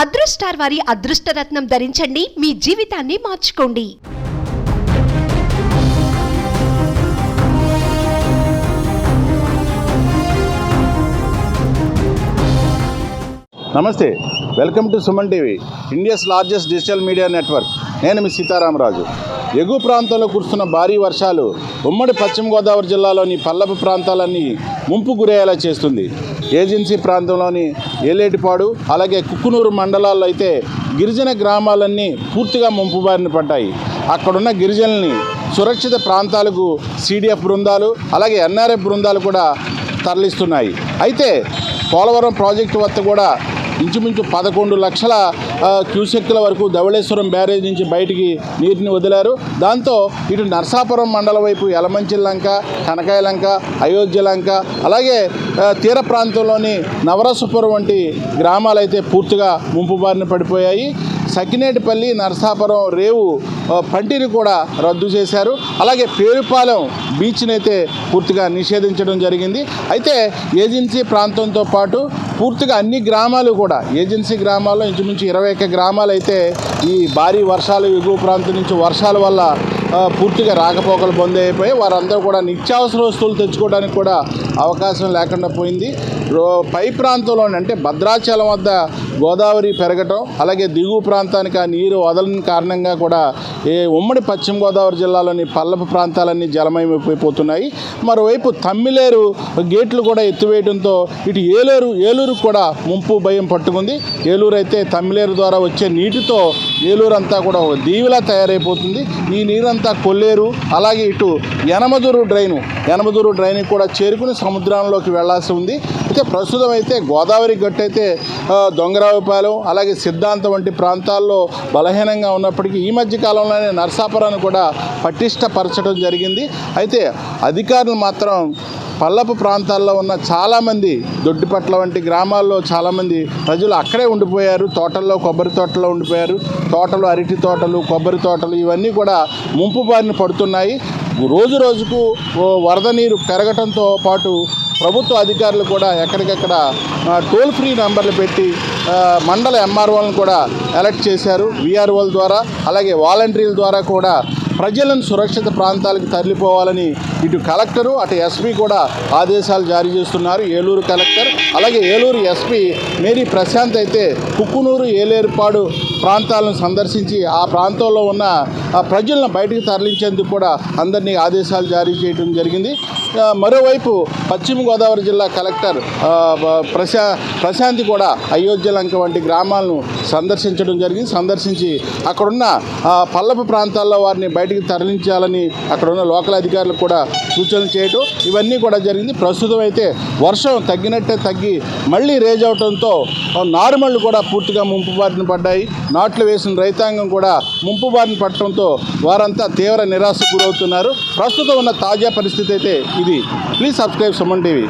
అదృష్టార్ వారి అదృష్టరత్నం ధరించండి, మీ జీవితాన్ని మార్చుకోండి. నమస్తే, welcome to Suman TV, India's largest digital media network. నేను మీ సీతారామరాజు. ఎగువ ప్రాంతంలో కురుస్తున్న భారీ వర్షాలు ఉమ్మడి పశ్చిమ గోదావరి జిల్లాలోని పల్లపు ప్రాంతాలన్నీ ముంపు గురయ్యేలా చేస్తుంది. ఏజెన్సీ ప్రాంతంలోని ఏలేటిపాడు అలాగే కుక్కునూరు మండలాల్లో అయితే గిరిజన గ్రామాలన్నీ పూర్తిగా ముంపు బారిన పడ్డాయి. అక్కడున్న గిరిజనుల్ని సురక్షిత ప్రాంతాలకు సిడిఎఫ్ బృందాలు అలాగే ఎన్ఆర్ఎఫ్ బృందాలు కూడా తరలిస్తున్నాయి. అయితే పోలవరం ప్రాజెక్టు వద్ద కూడా ఇంచుమించు 11 లక్షల క్యూసెక్కుల వరకు ధవళేశ్వరం బ్యారేజ్ నుంచి బయటికి నీటిని వదిలారు. దాంతో ఇటు నర్సాపురం మండలం వైపు యలమంచి లంక, కనకాయ లంక, అయోధ్య లంక అలాగే తీర ప్రాంతంలోని నవరసపురం వంటి గ్రామాలైతే పూర్తిగా ముంపు బారిన పడిపోయాయి. సకినేటిపల్లి, నర్సాపురం, రేవు పంటిని కూడా రద్దు చేశారు. అలాగే పేరుపాలెం బీచ్ని అయితే పూర్తిగా నిషేధించడం జరిగింది. అయితే ఏజెన్సీ ప్రాంతంతో పాటు పూర్తిగా అన్ని గ్రామాలు కూడా ఏజెన్సీ గ్రామాల్లో ఇంచుమించు 21 గ్రామాలు అయితే ఈ భారీ వర్షాలు ఎగువ ప్రాంతం నుంచి వర్షాల వల్ల పూర్తిగా రాకపోకలు బంద్ అయిపోయి వారందరూ కూడా నిత్యావసర వస్తువులు తెచ్చుకోవడానికి కూడా అవకాశం లేకుండా పోయింది. పై ప్రాంతంలోని అంటే భద్రాచలం వద్ద గోదావరి పెరగటం అలాగే దిగువ ప్రాంతానికి ఆ నీరు వదలని కారణంగా కూడా ఉమ్మడి పశ్చిమ గోదావరి జిల్లాలోని పల్లపు ప్రాంతాలన్నీ జలమయమైపోతున్నాయి. మరోవైపు తమ్మిలేరు గేట్లు కూడా ఎత్తివేయడంతో ఇటు ఏలూరు కూడా ముంపు భయం పట్టుకుంది. ఏలూరు అయితే తమ్మిలేరు ద్వారా వచ్చే నీటితో ఏలూరు అంతా కూడా ఒక దీవిలా తయారైపోతుంది. ఈ నీరంతా కొల్లేరు అలాగే ఇటు యనమదురు డ్రైన్ కూడా చేరుకుని సముద్రంలోకి వెళ్లాల్సి ఉంది. అయితే ప్రస్తుతం అయితే గోదావరి గట్టు అయితే దొంగరావుపాలెం అలాగే సిద్ధాంతం వంటి ప్రాంతాల్లో బలహీనంగా ఉన్నప్పటికీ ఈ మధ్య కాలంలోనే నర్సాపురాన్ని కూడా పటిష్టపరచడం జరిగింది. అయితే అధికారులు మాత్రం పల్లపు ప్రాంతాల్లో ఉన్న చాలామంది దొడ్డిపట్ల వంటి గ్రామాల్లో చాలామంది ప్రజలు అక్కడే ఉండిపోయారు. తోటల్లో, కొబ్బరి తోటల్లో ఉండిపోయారు. తోటలు, అరటి తోటలు, కొబ్బరి తోటలు ఇవన్నీ కూడా ముంపు బారిన పడుతున్నాయి. రోజుకు వరద నీరు పెరగటంతో పాటు ప్రభుత్వ అధికారులు కూడా ఎక్కడికక్కడ టోల్ ఫ్రీ నంబర్లు పెట్టి మండల ఎంఆర్ఓలను కూడా అలర్ట్ చేశారు. విఆర్ఓల ద్వారా అలాగే వాలంటీర్ల ద్వారా కూడా ప్రజలను సురక్షిత ప్రాంతాలకు తరలిపోవాలని ఇటు కలెక్టరు అటు ఎస్పీ కూడా ఆదేశాలు జారీ చేస్తున్నారు. ఏలూరు కలెక్టర్ అలాగే ఏలూరు ఎస్పీ మేరీ ప్రశాంత్ అయితే కుక్కునూరు, ఏలేరుపాడు ప్రాంతాలను సందర్శించి ఆ ప్రాంతంలో ఉన్న ప్రజలను బయటకు తరలించేందుకు కూడా అందరినీ ఆదేశాలు జారీ చేయడం జరిగింది. మరోవైపు పశ్చిమ గోదావరి జిల్లా కలెక్టర్ ప్రశాంతి కూడా అయోధ్య లంక వంటి గ్రామాలను సందర్శించడం జరిగింది. సందర్శించి అక్కడున్న పల్లపు ప్రాంతాల్లో వారిని బయటికి తరలించాలని అక్కడున్న లోకల్ అధికారులకు కూడా సూచనలు చేయటం ఇవన్నీ కూడా జరిగింది. ప్రస్తుతం అయితే వర్షం తగ్గినట్టే తగ్గి మళ్ళీ రేజ్ అవడంతో నారుమళ్ళు కూడా పూర్తిగా ముంపు బారిన పడ్డాయి. నాట్లు వేసిన రైతాంగం కూడా ముంపు బారిన పడటంతో వారంతా తీవ్ర నిరాశకు గురవుతున్నారు. ప్రస్తుతం ఉన్న తాజా పరిస్థితి అయితే ఇది. Please subscribe Suman TV.